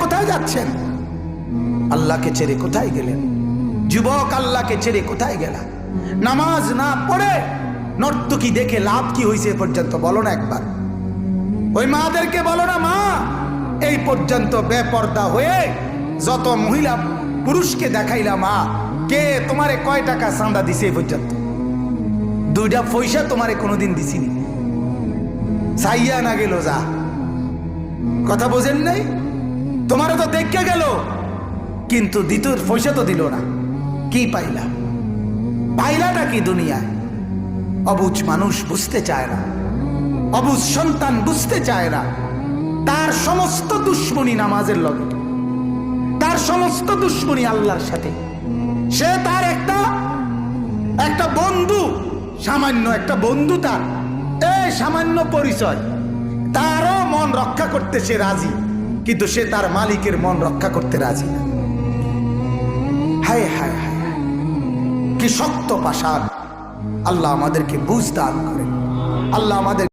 কোথায় যাচ্ছেন? আল্লাহকে ছেড়ে কোথায় গেলেন? যুবক, আল্লাহকে ছেড়ে কোথায় গেলা? নামাজ না পড়ে নর্তকী দেখে লাভ কি হয়েছে এ পর্যন্ত বলো না একবার। ওই মাদেরকে বলো না, মা এই পর্যন্ত বেপর্দা হয়ে যত মহিলা পুরুষকে দেখাইলা, মা কে তোমারে কয় টাকা চাঁদা দিছে এই পর্যন্ত? 2টা পয়সা তোমারে কোনোদিন দিছিনি, চাইয়া না গেল যা। কথা বোঝেন নাই? তোমারে তো দেখে গেল, কিন্তু দ্বিতীয় পয়সা তো দিল না। কি পাইলা? পাইলাটা কি দুনিয়ায়? অবুঝ মানুষ বুঝতে চায় না, অবুঝ সন্তান বুঝতে চায় না। তার সমস্ত দুশ্মনী নামাজের লগে, তার সমস্ত দুশ্মনী আল্লাহর সাথে। সে তার একটা বন্ধু, সামান্য একটা বন্ধু, তার এই সামান্য পরিচয়, তারও মন রক্ষা করতে সে রাজি, কিন্তু সে তার মালিকের মন রক্ষা করতে রাজি না। হায় হায় হায়, কি শক্ত পাষাণ! আল্লাহ আমাদেরকে বুঝ দান করেন। আল্লাহ আমাদের